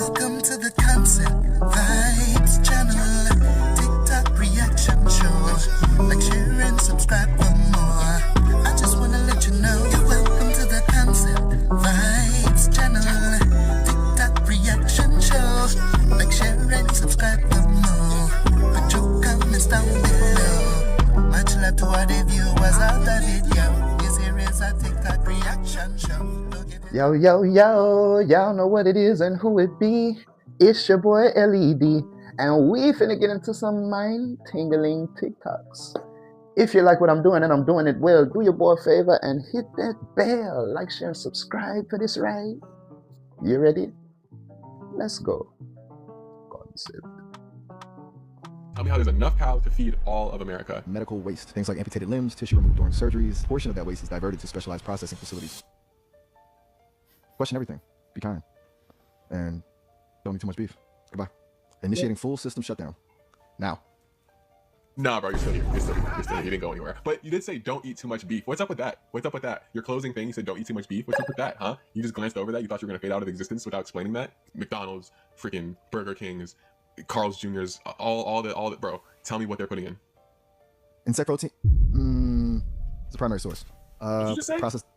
Welcome to the Concept Vibes channel, TikTok reaction show. Like, share, and subscribe for more. I just wanna let you know you're welcome to the Concept Vibes channel, TikTok reaction show. Like, share, and subscribe for more. Put your comments down below. Much love to all the viewers out of it, yo. This here is a TikTok reaction show. Yo, y'all know what it is and who it be. It's your boy LED, and we finna get into some mind-tingling TikToks. If you like what I'm doing and I'm doing it well, do your boy a favor and hit that bell. Like, share, and subscribe for this ride. You ready? Let's go. Concept. Tell me how there's enough cows to feed all of America. Medical waste, things like amputated limbs, tissue removed during surgeries. A portion of that waste is diverted to specialized processing facilities. Question everything. Be kind. And don't eat too much beef. Goodbye. Initiating full system shutdown. Now. Nah, bro, you're still here. You're still here. You didn't go anywhere. But you did say don't eat too much beef. What's up with that? What's up with that? Your closing thing, you said don't eat too much beef. What's up with that, huh? You just glanced over that? You thought you were going to fade out of existence without explaining that? McDonald's, freaking Burger King's, Carl's Jr.'s, all the, bro. Tell me what they're putting in. Insect protein? It's the primary source. What did you just say? Processed.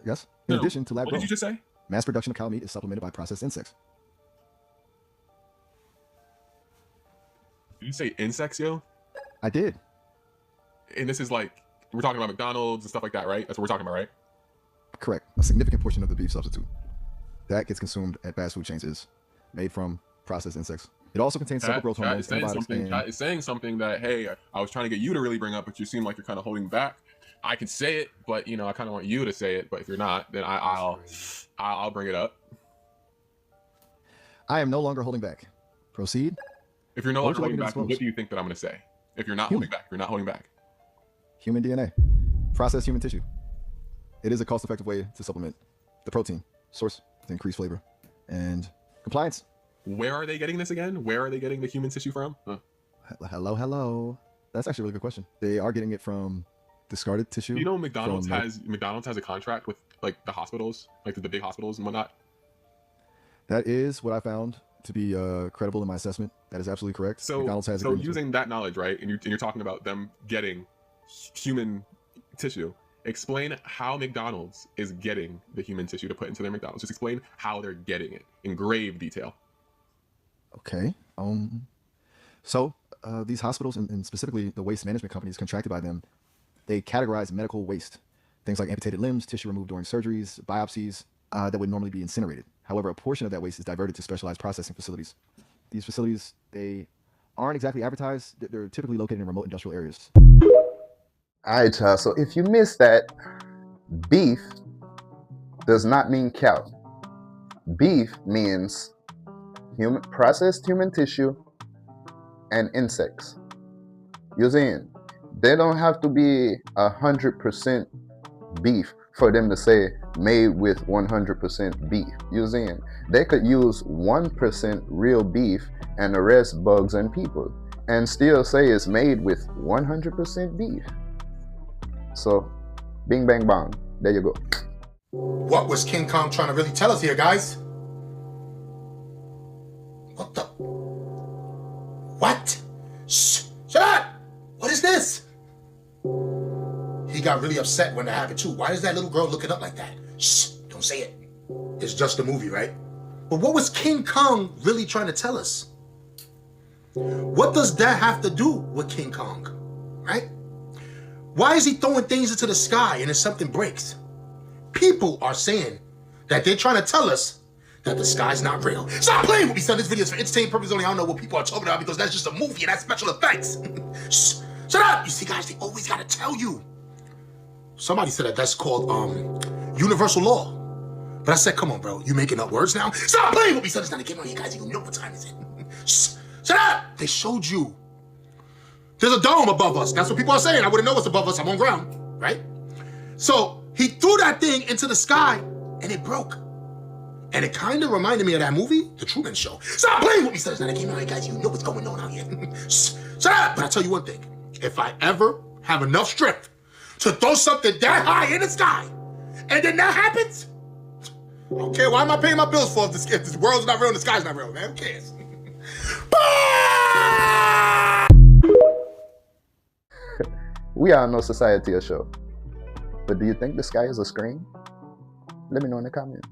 Yes. In addition to lab grown. What did you just say? Mass production of cow meat is supplemented by processed insects. Did you say insects, yo? I did. And this is like, we're talking about McDonald's and stuff like that, right? That's what we're talking about, right? Correct. A significant portion of the beef substitute that gets consumed at fast food chains is made from processed insects. It also contains several growth hormones. It's saying something that, hey, I was trying to get you to really bring up, but you seem like you're kind of holding back. I can say it, but you know, I kind of want you to say it. But if you're not, then I'll bring it up. I am no longer holding back. Proceed. If you're no longer holding back, what do you think that I'm going to say? If you're not holding back, you're not holding back. Human DNA, processed human tissue. It is a cost-effective way to supplement the protein source to increase flavor and compliance. Where are they getting this again? Where are they getting the human tissue from? Huh. Hello. That's actually a really good question. They are getting it from discarded tissue. You know, McDonald's has a contract with like the hospitals, like the big hospitals and whatnot. That is what I found to be credible in my assessment. That is absolutely correct. So, McDonald's has using that knowledge, right? And you're talking about them getting human tissue. Explain how McDonald's is getting the human tissue to put into their McDonald's. Just explain how they're getting it in grave detail. Okay. So these hospitals and specifically the waste management companies contracted by them, they categorize medical waste, things like amputated limbs, tissue removed during surgeries, biopsies that would normally be incinerated. However, a portion of that waste is diverted to specialized processing facilities. These facilities, they aren't exactly advertised. They're typically located in remote industrial areas. All right, y'all. So if you missed that, beef does not mean cow. Beef means processed human tissue and insects. You're saying they don't have to be 100% beef for them to say made with 100% beef. You're saying they could use 1% real beef and the rest bugs and people and still say it's made with 100% beef. So bing bang bong, there you go. What was King Kong trying to really tell us here, guys? What the? What? Shh! Shut up! What is this? He got really upset when that happened too. Why is that little girl looking up like that? Shh! Don't say it. It's just a movie, right? But what was King Kong really trying to tell us? What does that have to do with King Kong, right? Why is he throwing things into the sky and if something breaks? People are saying that they're trying to tell us that the sky's not real. Stop playing with me, son. This video is for entertainment purposes only. I don't know what people are talking about because that's just a movie and that's special effects. Shh, shut up. You see, guys, they always gotta tell you. Somebody said that that's called universal law. But I said, come on, bro. You making up words now? Stop playing with me, son. It's not a game on you guys. You know what time is it. Shh, shut up. They showed you. There's a dome above us. That's what people are saying. I wouldn't know what's above us. I'm on ground, right? So he threw that thing into the sky and it broke. And it kind of reminded me of that movie, The Truman Show. Stop playing with me, son. It's not a game on you guys. You know what's going on out here. Shh, shut up. But I tell you one thing. If I ever have enough strength to throw something that high in the sky and then that happens, I don't care. Why am I paying my bills for if this world's not real and the sky's not real, man? Who cares? We all know society a show. But do you think the sky is a screen? Let me know in the comments.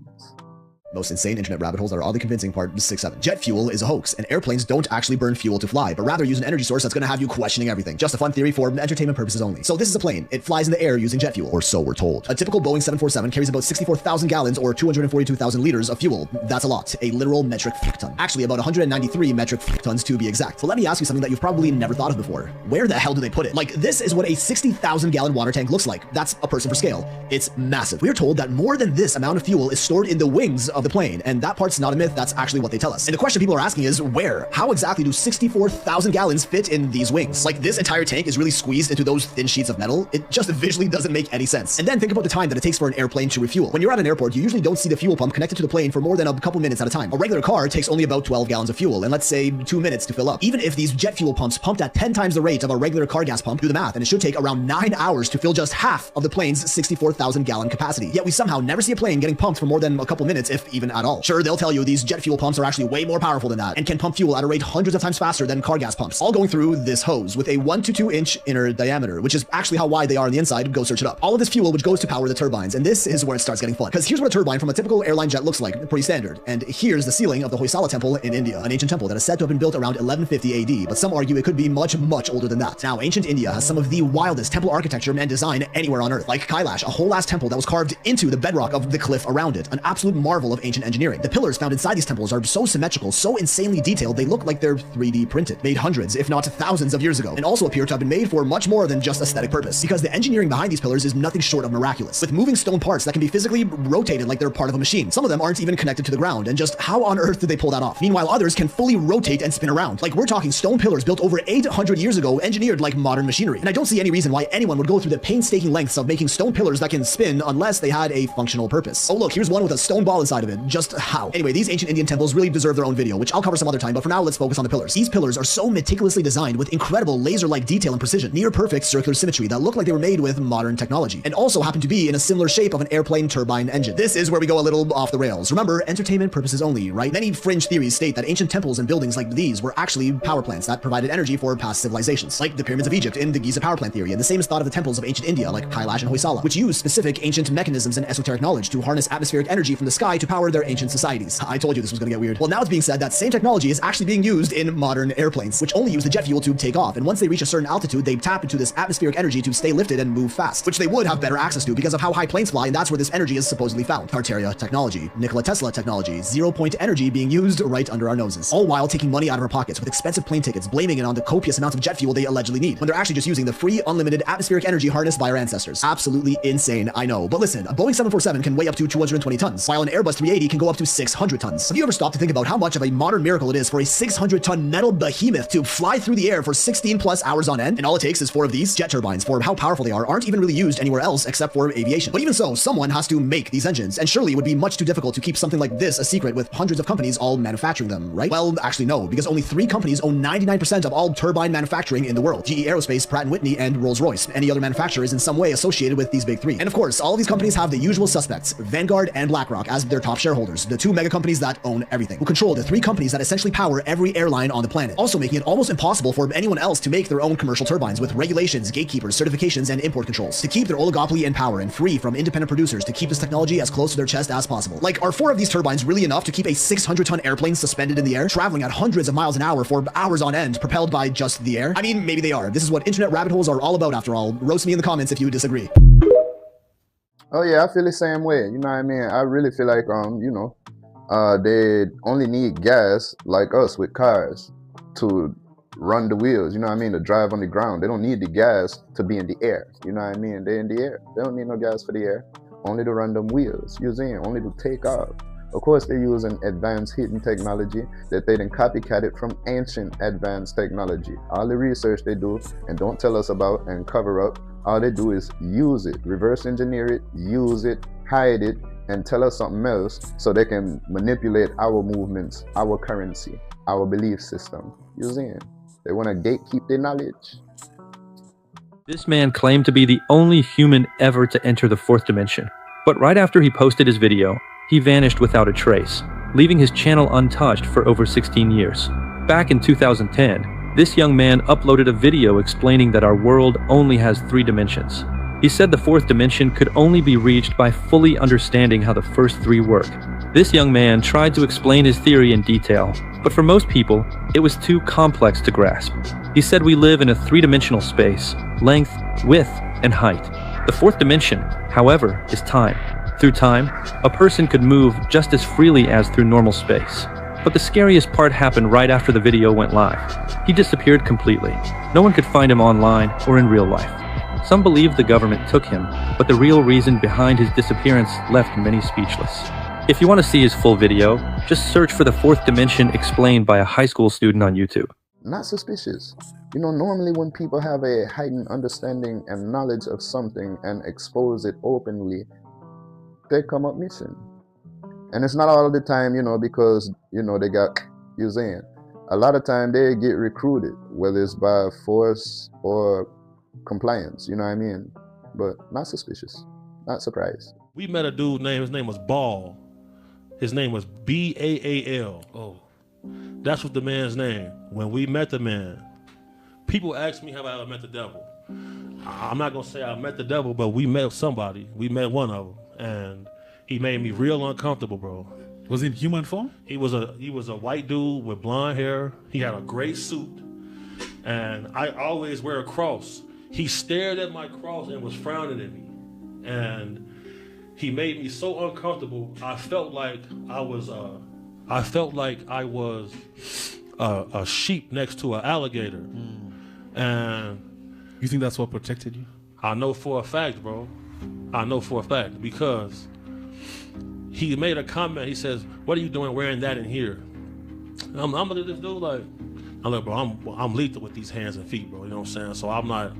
Most insane internet rabbit holes that are oddly convincing, part 6-7. Jet fuel is a hoax, and airplanes don't actually burn fuel to fly, but rather use an energy source that's going to have you questioning everything. Just a fun theory for entertainment purposes only. So this is a plane. It flies in the air using jet fuel, or so we're told. A typical Boeing 747 carries about 64,000 gallons or 242,000 liters of fuel. That's a lot. A literal metric ton. Actually, about 193 metric tons to be exact. So let me ask you something that you've probably never thought of before. Where the hell do they put it? Like, this is what a 60,000 gallon water tank looks like. That's a person for scale. It's massive. We are told that more than this amount of fuel is stored in the wings of the plane, and that part's not a myth, that's actually what they tell us. And the question people are asking is, where? How exactly do 64,000 gallons fit in these wings? Like, this entire tank is really squeezed into those thin sheets of metal. It just visually doesn't make any sense. And then think about the time that it takes for an airplane to refuel. When you're at an airport, you usually don't see the fuel pump connected to the plane for more than a couple minutes at a time. A regular car takes only about 12 gallons of fuel, and let's say 2 minutes to fill up. Even if these jet fuel pumps pumped at 10 times the rate of a regular car gas pump, do the math, and it should take around 9 hours to fill just half of the plane's 64,000 gallon capacity. Yet we somehow never see a plane getting pumped for more than a couple minutes, if even at all. Sure, they'll tell you these jet fuel pumps are actually way more powerful than that and can pump fuel at a rate hundreds of times faster than car gas pumps, all going through this hose with a 1 to 2 inch inner diameter, which is actually how wide they are on the inside. Go search it up. All of this fuel which goes to power the turbines, and this is where it starts getting fun, because here's what a turbine from a typical airline jet looks like, pretty standard. And here's the ceiling of the Hoysala temple in India, an ancient temple that is said to have been built around 1150 AD, but some argue it could be much, much older than that. Now, ancient India has some of the wildest temple architecture and design anywhere on earth, like Kailash, a whole ass temple that was carved into the bedrock of the cliff around it, an absolute marvel of ancient engineering. The pillars found inside these temples are so symmetrical, so insanely detailed, they look like they're 3D printed, made hundreds, if not thousands of years ago, and also appear to have been made for much more than just aesthetic purpose, because the engineering behind these pillars is nothing short of miraculous, with moving stone parts that can be physically rotated like they're part of a machine. Some of them aren't even connected to the ground, and just how on earth did they pull that off? Meanwhile, others can fully rotate and spin around. Like, we're talking stone pillars built over 800 years ago, engineered like modern machinery. And I don't see any reason why anyone would go through the painstaking lengths of making stone pillars that can spin unless they had a functional purpose. Oh look, here's one with a stone ball inside of it. Just how? Anyway, these ancient Indian temples really deserve their own video, which I'll cover some other time, but for now, let's focus on the pillars. These pillars are so meticulously designed with incredible laser-like detail and precision, near perfect circular symmetry that look like they were made with modern technology, and also happen to be in a similar shape of an airplane turbine engine. This is where we go a little off the rails. Remember, entertainment purposes only, right? Many fringe theories state that ancient temples and buildings like these were actually power plants that provided energy for past civilizations, like the pyramids of Egypt in the Giza power plant theory, and the same is thought of the temples of ancient India, like Kailash and Hoysala, which use specific ancient mechanisms and esoteric knowledge to harness atmospheric energy from the sky to power their ancient societies. I told you this was gonna get weird. Well, now it's being said that same technology is actually being used in modern airplanes, which only use the jet fuel to take off, and once they reach a certain altitude, they tap into this atmospheric energy to stay lifted and move fast, which they would have better access to because of how high planes fly, and that's where this energy is supposedly found. Tartaria technology, Nikola Tesla technology, zero-point energy being used right under our noses, all while taking money out of our pockets with expensive plane tickets, blaming it on the copious amounts of jet fuel they allegedly need, when they're actually just using the free, unlimited atmospheric energy harnessed by our ancestors. Absolutely insane, I know. But listen, a Boeing 747 can weigh up to 220 tons, while an Airbus 380 can go up to 600 tons. Have you ever stopped to think about how much of a modern miracle it is for a 600-ton metal behemoth to fly through the air for 16 plus hours on end? And all it takes is 4 of these jet turbines, for how powerful they are, aren't even really used anywhere else except for aviation. But even so, someone has to make these engines, and surely it would be much too difficult to keep something like this a secret with hundreds of companies all manufacturing them, right? Well, actually no, because only 3 companies own 99% of all turbine manufacturing in the world: GE Aerospace, Pratt & Whitney, and Rolls-Royce. Any other manufacturer is in some way associated with these big 3. And of course, all of these companies have the usual suspects, Vanguard and BlackRock, as their top shareholders, the 2 mega companies that own everything, who control the 3 companies that essentially power every airline on the planet, also making it almost impossible for anyone else to make their own commercial turbines, with regulations, gatekeepers, certifications, and import controls, to keep their oligopoly in power and free from independent producers to keep this technology as close to their chest as possible. Like, are 4 of these turbines really enough to keep a 600-ton airplane suspended in the air, traveling at hundreds of miles an hour for hours on end, propelled by just the air? I mean, maybe they are. This is what internet rabbit holes are all about, after all. Roast me in the comments if you disagree. Oh yeah, I feel the same way. You know what I mean? I really feel like they only need gas like us with cars to run the wheels. You know what I mean? To drive on the ground. They don't need the gas to be in the air. You know what I mean? They're in the air. They don't need no gas for the air. Only to run them wheels. Using only to take off. Of course, they're using advanced heating technology that they then copycat it from ancient advanced technology. All the research they do and don't tell us about and cover up, all they do is use it, reverse engineer it, use it, hide it, and tell us something else so they can manipulate our movements, our currency, our belief system. Using it. They want to gatekeep their knowledge. This man claimed to be the only human ever to enter the 4th dimension. But right after he posted his video, he vanished without a trace, leaving his channel untouched for over 16 years. Back in 2010, this young man uploaded a video explaining that our world only has 3 dimensions. He said the 4th dimension could only be reached by fully understanding how the first 3 work. This young man tried to explain his theory in detail, but for most people, it was too complex to grasp. He said we live in a 3-dimensional space, length, width, and height. The 4th dimension, however, is time. Through time, a person could move just as freely as through normal space. But the scariest part happened right after the video went live. He disappeared completely. No one could find him online or in real life. Some believe the government took him, but the real reason behind his disappearance left many speechless. If you want to see his full video, just search for the 4th dimension explained by a high school student on YouTube. Not suspicious. You know, normally when people have a heightened understanding and knowledge of something and expose it openly, they come up missing. And it's not all the time, you know, because, you know, they got using. A lot of time they get recruited, whether it's by force or compliance, you know what I mean? But not suspicious, not surprised. We met a dude his name was Ball. His name was B-A-A-L. Oh, that's what the man's name. When we met the man, people ask me how I met the devil. I'm not gonna say I met the devil, but we met somebody. We met one of them, and he made me real uncomfortable, bro. Was he in human form? He was a white dude with blonde hair. He had a gray suit, and I always wear a cross. He stared at my cross and was frowning at me, and he made me so uncomfortable. I felt like I was a sheep next to an alligator. And you think that's what protected you? I know for a fact, bro. I know for a fact, because he made a comment. He says, "What are you doing wearing that in here?" And I'm looking at this dude like, I'm like, bro, I'm lethal with these hands and feet, bro. You know what I'm saying? So I'm not.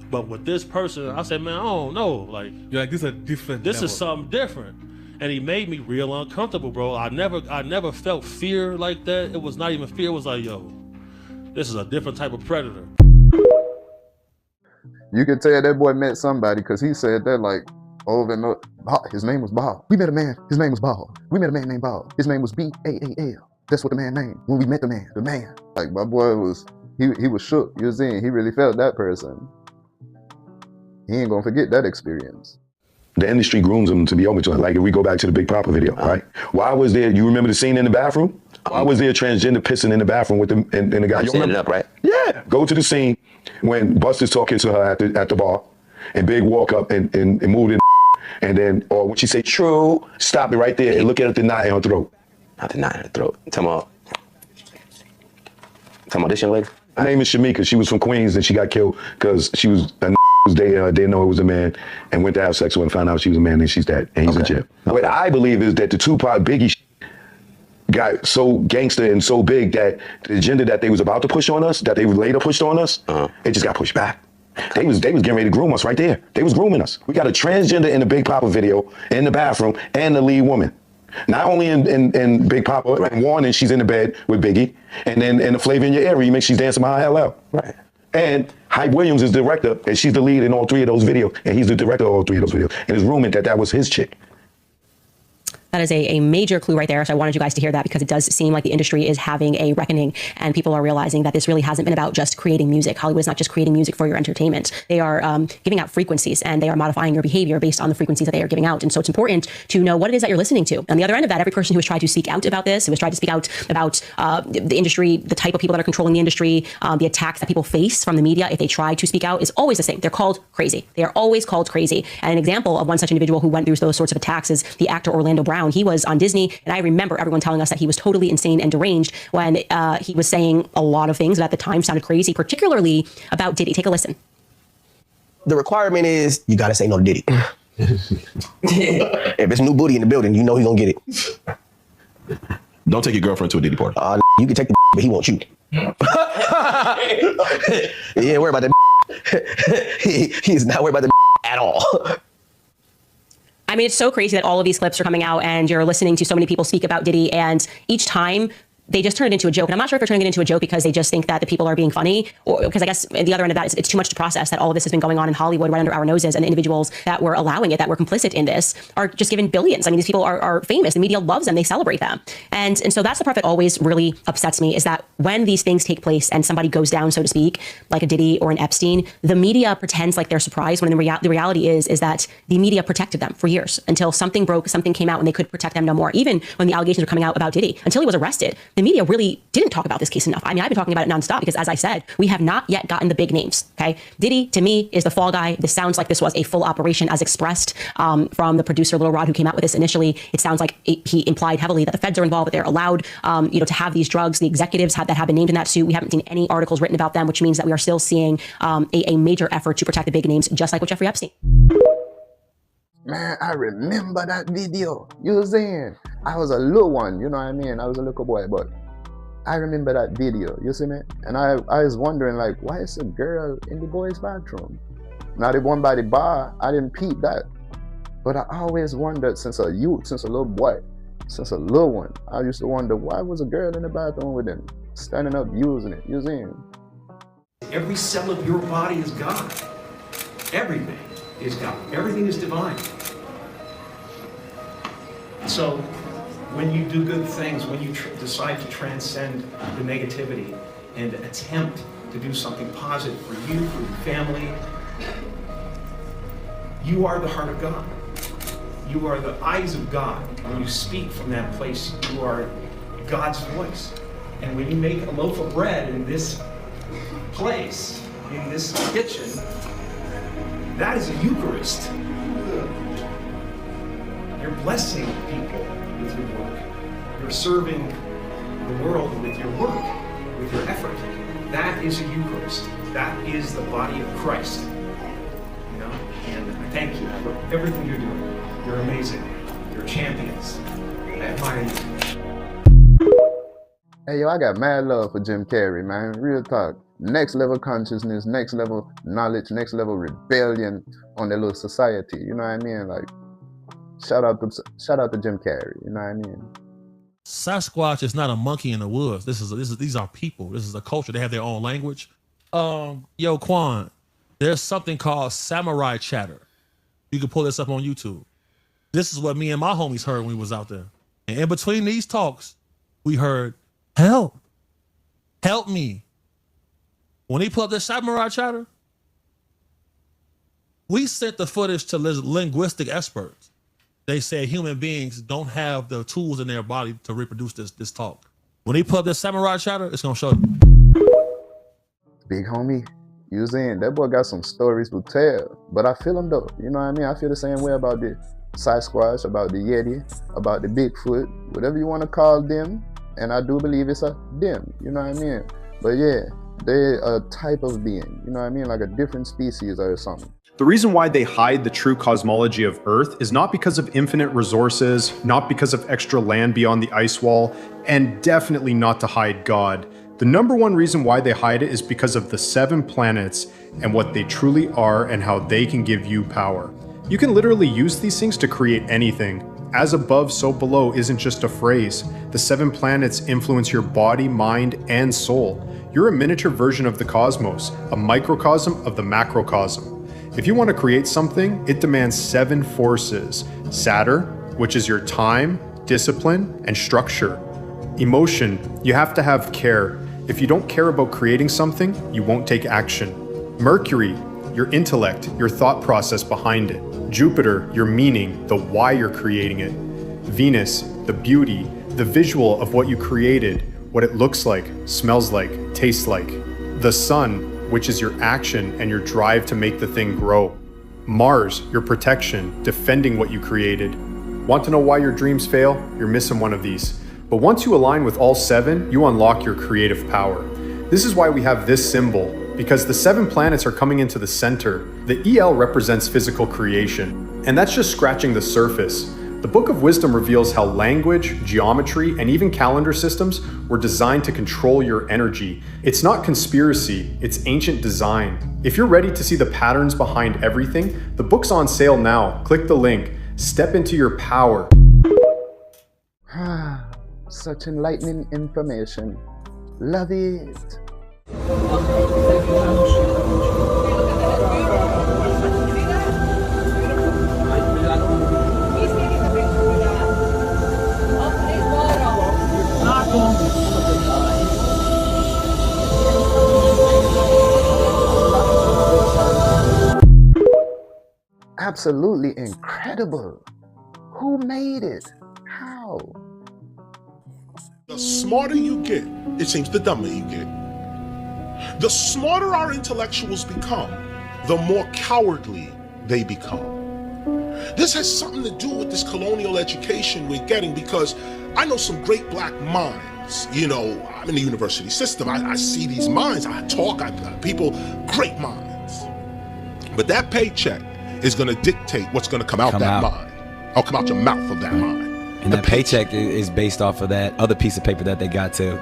But with this person, I said, man, I don't know. Like, you're like, this is a different This level. is something different. And he made me real uncomfortable, bro. I never felt fear like that. It was not even fear. It was like, yo, this is a different type of predator. You could tell that boy met somebody because he said that like over and over. His name was Ball. We met a man. His name was Ball. We met a man named Ball. His name was B-A-A-L. That's what the man named. When we met the man. Like my boy was, he was shook. You see, he really felt that person. He ain't gonna forget that experience. The industry grooms them to be open to it. Like if we go back to the Big Papa video, right? Why was there, you remember the scene in the bathroom? Why was there a transgender pissing in the bathroom with the, and the guy? You standing up, right? Yeah. Go to the scene when Buster's talking to her at the bar and Big walk up and moved in, and then, or when she say true, stop it right there and look at the knot in her throat. Not the knot in her throat. Talking about this young lady? Her name is Shamika. She was from Queens and she got killed because she was a was there, didn't know it was a man, and went to have sex with him, found out she was a man, and she's dead, and he's in jail. What I believe is that the Tupac Biggie got so gangster and so big that the agenda that they was about to push on us, that they later pushed on us, it just got pushed back. They was getting ready to groom us right there. They was grooming us. We got a transgender in the Big Papa video, in the bathroom, and the lead woman. Not only in Big Papa, and Warning, she's in the bed with Biggie, and then in the Flavor in Your Ear remix, she's dancing behind LL. Right. And Hype Williams is the director, and she's the lead in all 3 of those videos, and he's the director of all 3 of those videos. And it's rumored that that was his chick. That is a major clue right there. So I wanted you guys to hear that because it does seem like the industry is having a reckoning and people are realizing that this really hasn't been about just creating music. Hollywood is not just creating music for your entertainment. They are giving out frequencies and they are modifying your behavior based on the frequencies that they are giving out. And so it's important to know what it is that you're listening to. On the other end of that, every person who has tried to speak out about this, who has tried to speak out about the industry, the type of people that are controlling the industry, the attacks that people face from the media, if they try to speak out, is always the same. They're called crazy. They are always called crazy. And an example of one such individual who went through those sorts of attacks is the actor Orlando Brown. He was on Disney, and I remember everyone telling us that he was totally insane and deranged when he was saying a lot of things that at the time sounded crazy, particularly about Diddy. Take a listen. The requirement is you gotta say no to Diddy. If it's new booty in the building, you know he's gonna get it. Don't take your girlfriend to a Diddy party. You can take the but he won't you. He ain't worried about that. He's not worried about the at all. I mean, it's so crazy that all of these clips are coming out and you're listening to so many people speak about Diddy, and each time they just turn it into a joke. And I'm not sure if they're turning it into a joke because they just think that the people are being funny, or because I guess the other end of that is it's too much to process that all of this has been going on in Hollywood right under our noses, and the individuals that were allowing it, that were complicit in this, are just given billions. I mean, these people are famous. The media loves them. They celebrate them. And so that's the part that always really upsets me, is that when these things take place and somebody goes down, so to speak, like a Diddy or an Epstein, the media pretends like they're surprised, when the reality is that the media protected them for years until something broke, something came out, and they couldn't protect them no more. Even when the allegations were coming out about Diddy, until he was arrested, the media really didn't talk about this case enough. I mean, I've been talking about it nonstop because, as I said, we have not yet gotten the big names. Okay, Diddy to me is the fall guy. This sounds like this was a full operation, as expressed from the producer Lil Rod, who came out with this initially. It sounds like he implied heavily that the feds are involved, that they're allowed, to have these drugs. The executives that have been named in that suit, we haven't seen any articles written about them, which means that we are still seeing a major effort to protect the big names, just like with Jeffrey Epstein. Man, I remember that video. You was saying I was a little one, you know what I mean? I was a little boy, but I remember that video, you see me? And I was wondering, like, why is a girl in the boys' bathroom? Now, the one by the bar, I didn't peep that. But I always wondered, since a youth, since a little boy, since a little one, I used to wonder, why was a girl in the bathroom with him, standing up using it, you see him? Every cell of your body is God. Everything is God. Everything is divine. So when you do good things, when you decide to transcend the negativity and attempt to do something positive for you, for your family, you are the heart of God. You are the eyes of God. When you speak from that place, you are God's voice. And when you make a loaf of bread in this place, in this kitchen, that is a Eucharist. You're blessing people with your work. You're serving the world with your work, with your effort. That is a Eucharist. That is the body of Christ. You know? And I thank you for everything you're doing. You're amazing. You're champions. I admire you. Hey, yo, I got mad love for Jim Carrey, man. Real talk. Next level consciousness, next level knowledge, next level rebellion on the little society. You know what I mean? Like, shout out to Jim Carrey. You know what I mean? Sasquatch is not a monkey in the woods. These are people. This is a culture. They have their own language. Yo, Quan, there's something called samurai chatter. You can pull this up on YouTube. This is what me and my homies heard when we was out there. And in between these talks, we heard, help me. When he pulled up this samurai chatter, we sent the footage to linguistic experts. They said human beings don't have the tools in their body to reproduce this talk. When he pulled up this samurai chatter, it's gonna show you. Big homie, you saying that boy got some stories to tell. But I feel him though, you know what I mean? I feel the same way about the Sasquatch, about the Yeti, about the Bigfoot, whatever you want to call them. And I do believe it's a them, you know what I mean? But yeah, they're a type of being, you know what I mean? Like a different species or something. The reason why they hide the true cosmology of Earth is not because of infinite resources, not because of extra land beyond the ice wall, and definitely not to hide God. The number one reason why they hide it is because of the 7 planets and what they truly are and how they can give you power. You can literally use these things to create anything. As above, so below isn't just a phrase. The 7 planets influence your body, mind, and soul. You're a miniature version of the cosmos, a microcosm of the macrocosm. If you want to create something, it demands 7 forces. Saturn, which is your time, discipline, and structure. Emotion, you have to have care. If you don't care about creating something, you won't take action. Mercury, your intellect, your thought process behind it. Jupiter, your meaning, the why you're creating it. Venus, the beauty, the visual of what you created, what it looks like, smells like, tastes like. The sun, which is your action and your drive to make the thing grow. Mars, your protection, defending what you created. Want to know why your dreams fail? You're missing one of these. But once you align with all 7, you unlock your creative power. This is why we have this symbol, because the 7 planets are coming into the center. The EL represents physical creation, and that's just scratching the surface. The Book of Wisdom reveals how language, geometry, and even calendar systems were designed to control your energy. It's not conspiracy, it's ancient design. If you're ready to see the patterns behind everything, the book's on sale now. Click the link. Step into your power. Such enlightening information. Love it. Absolutely incredible. Who made it? How? The smarter you get, it seems the dumber you get. The smarter our intellectuals become, the more cowardly they become. This has something to do with this colonial education we're getting, because I know some great black minds. You know, I'm in the university system. I see these minds. I talk. People, great minds. But that paycheck is going to dictate what's going to come out that mind. Or come out your mouth of that mind. And that paycheck is based off of that other piece of paper that they got to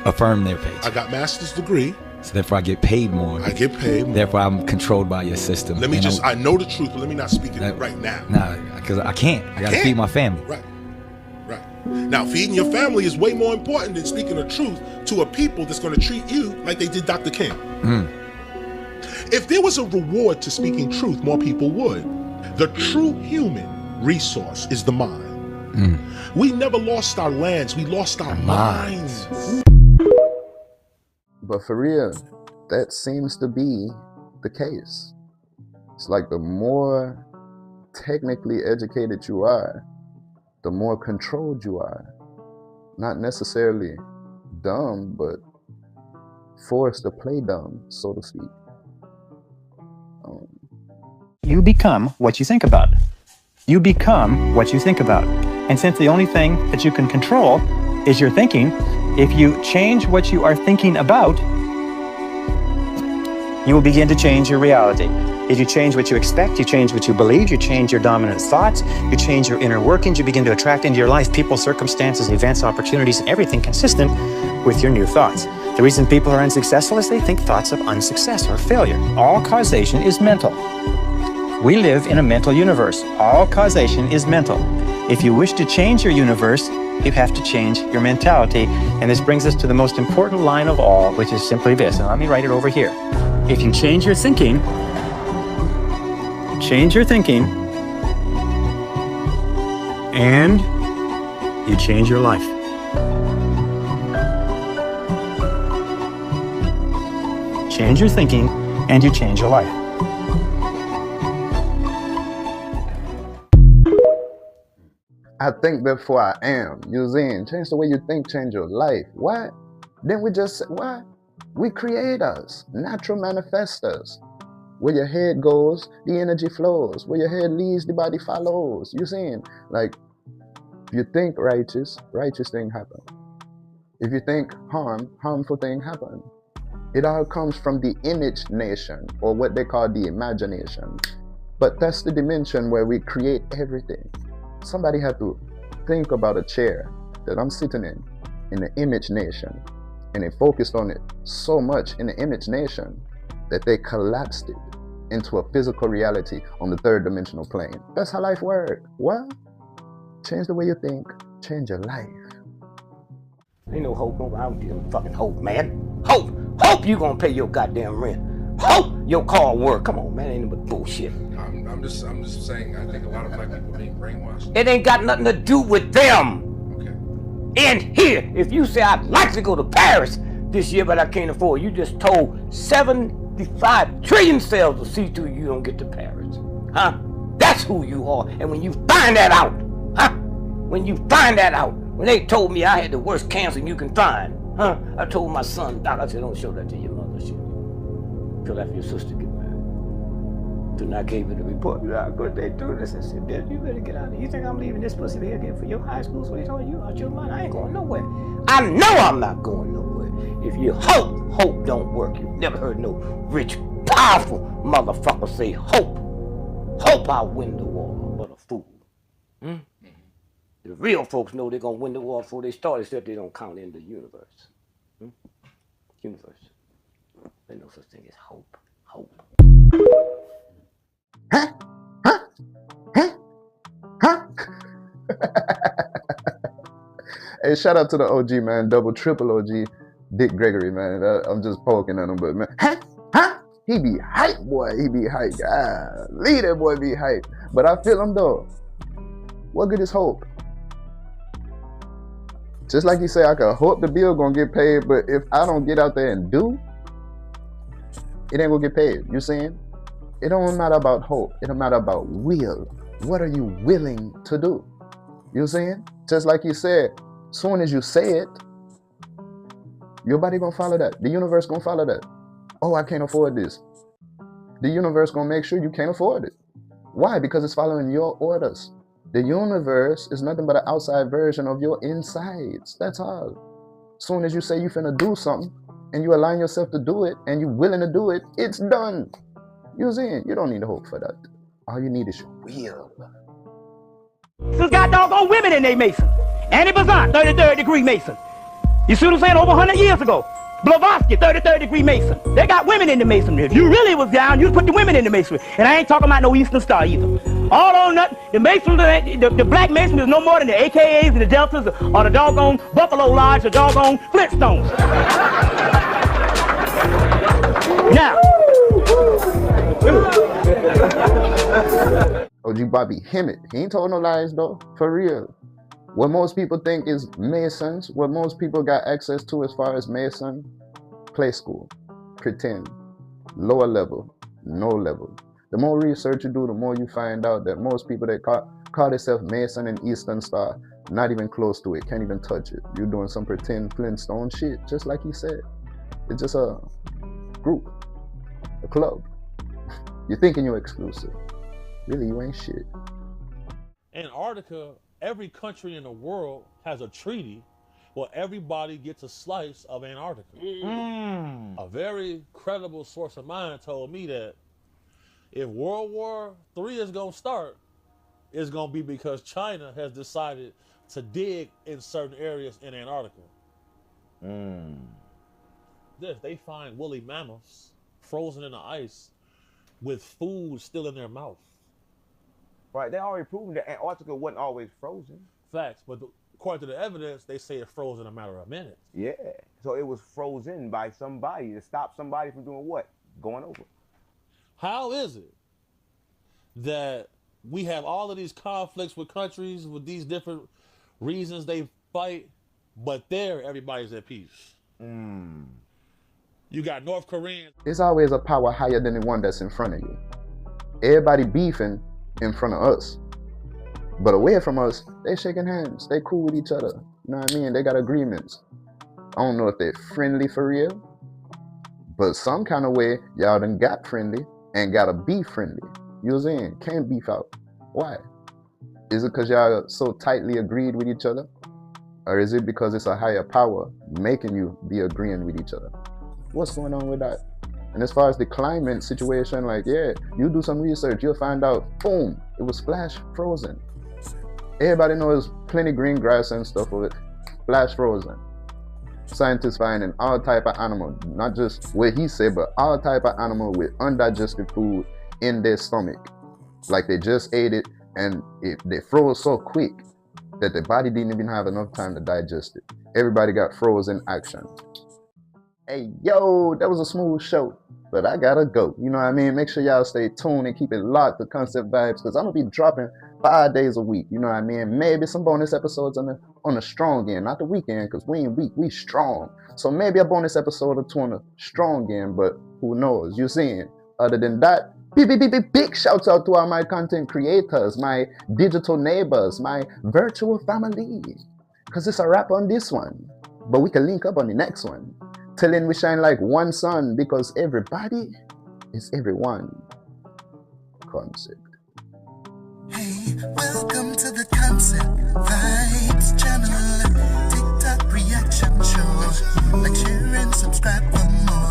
affirm their paycheck. I got master's degree. So therefore I get paid more. I get paid more. Therefore I'm controlled by your system. Let me I know the truth, but let me not speak it right now. Nah, because I can't. I got to feed my family. Right. Now, feeding your family is way more important than speaking the truth to a people that's going to treat you like they did Dr. King. If there was a reward to speaking truth, more people would. The true human resource is the mind. We never lost our lands, we lost our minds. But for real, that seems to be the case. It's like the more technically educated you are, the more controlled you are. Not necessarily dumb, but forced to play dumb, so to speak. You become what you think about. You become what you think about. And since the only thing that you can control is your thinking, if you change what you are thinking about, you will begin to change your reality. If you change what you expect, you change what you believe, you change your dominant thoughts, you change your inner workings, you begin to attract into your life people, circumstances, events, opportunities, and everything consistent with your new thoughts. The reason people are unsuccessful is they think thoughts of unsuccess or failure. All causation is mental. We live in a mental universe. All causation is mental. If you wish to change your universe, you have to change your mentality. And this brings us to the most important line of all, which is simply this. And let me write it over here. If you change your thinking, and you change your life. Change your thinking, and you change your life. I think therefore I am. You're saying, change the way you think, change your life. What? Then we just say, what? We creators, natural manifestors. Where your head goes, the energy flows. Where your head leads, the body follows. You saying, like, if you think righteous, righteous thing happen. If you think harmful thing happen. It all comes from the image nation, or what they call the imagination. But that's the dimension where we create everything. Somebody had to think about a chair that I'm sitting in the image nation. And they focused on it so much in the image nation that they collapsed it into a physical reality on the third dimensional plane. That's how life works. Well, change the way you think, change your life. Ain't no hope around here. Fucking hope, man. Hope you gonna pay your goddamn rent. Hope your car work. Come on, man. Ain't no but bullshit. I'm just saying, I think a lot of black people are being brainwashed. It ain't got nothing to do with them. And here, if you say I'd like to go to Paris this year, but I can't afford, you just told 75 trillion cells to see to you don't get to Paris. Huh? That's who you are. And when you find that out, when you find that out, when they told me I had the worst cancer you can find, I told my son, Doc, I said, don't show that to your mother. Till after your sister get married. Then I gave her the report. How could they do this? I said, Dad, you better get out of here. You think I'm leaving this pussy here again for your high school? So they told you out your mind. I ain't going nowhere. I know I'm not going nowhere. If you hope don't work. You've never heard no rich, powerful motherfucker say hope. Hope I'll win the war, but a fool. The real folks know they're gonna win the war before they start, except they don't count in the universe. Universe. There's no such thing as hope. Hope. Hey, shout out to the OG, man. Double, triple OG. Dick Gregory, man. I'm just poking at him, but man. Huh? He be hype, boy. He be hype. Leave that boy be hype. But I feel him, though. What good is hope? Just like you say, I can hope the bill gonna get paid, but if I don't get out there and do, it ain't gonna get paid. You saying? It don't matter about hope. It don't matter about will. What are you willing to do? You saying? Just like you said, soon as you say it, your body gonna follow that. The universe gonna follow that. Oh, I can't afford this. The universe gonna make sure you can't afford it. Why? Because it's following your orders. The universe is nothing but an outside version of your insides. That's all. Soon as you say you finna do something and you align yourself to do it and you're willing to do it, it's done. You saying? You don't need to hope for that. All you need is your will. Sis got doggone women in they Mason. Annie Bazant, 33rd degree Mason. You see what I'm saying? Over 100 years ago. Blavatsky, 33rd degree Mason. They got women in the Masonry. If you really was down, you'd put the women in the Masonry. And I ain't talking about no Eastern Star either. All on nothing. The Masons, the black Masons is no more than the AKAs and the Deltas or the doggone Buffalo Lodge or doggone Flintstones. Now. OG Bobby Hemmett, he ain't told no lies though, for real. What most people think is Masons, what most people got access to as far as Mason, play school, pretend, lower level, no level. The more research you do, the more you find out that most people that call themselves Mason and Eastern Star, not even close to it, can't even touch it. You're doing some pretend Flintstone shit, just like you said. It's just a group, a club. You're thinking you're exclusive. Really, you ain't shit. Antarctica, every country in the world has a treaty where everybody gets a slice of Antarctica. A very credible source of mine told me that if World War III is going to start, it's going to be because China has decided to dig in certain areas in Antarctica. This, they find woolly mammoths frozen in the ice with food still in their mouth. Right, they already proven that Antarctica wasn't always frozen. Facts, but according to the evidence, they say it froze in a matter of minutes. Yeah, so it was frozen by somebody to stop somebody from doing what? Going over. How is it that we have all of these conflicts with countries with these different reasons they fight, but there everybody's at peace? You got North Koreans. There's always a power higher than the one that's in front of you. Everybody beefing in front of us. But away from us, they shaking hands. They cool with each other. You know what I mean? They got agreements. I don't know if they're friendly for real, but some kind of way, y'all done got friendly and gotta be friendly. You know what I'm saying? Can't beef out. Why? Is it because y'all so tightly agreed with each other? Or is it because it's a higher power making you be agreeing with each other? What's going on with that? And as far as the climate situation, like, yeah, you do some research, you'll find out, boom, it was flash frozen. Everybody knows plenty green grass and stuff of it, flash frozen. Scientists finding all type of animal, not just what he said, but all type of animal with undigested food in their stomach. Like they just ate it and they froze so quick that the body didn't even have enough time to digest it. Everybody got frozen action. Hey, yo, that was a smooth show, but I gotta go. You know what I mean? Make sure y'all stay tuned and keep it locked to Concept Vibes, because I'm gonna be dropping 5 days a week. You know what I mean? Maybe some bonus episodes on the strong end, not the weekend, because we ain't weak, we strong. So maybe a bonus episode or two on the strong end, but who knows? You seeing? Other than that, big shouts out to all my content creators, my digital neighbors, my virtual family, because it's a wrap on this one, but we can link up on the next one. Till then, we shine like one sun, because everybody is everyone. Concept. Hey, welcome to the Concept Vibes channel. TikTok reaction show. Like, share, and subscribe for more.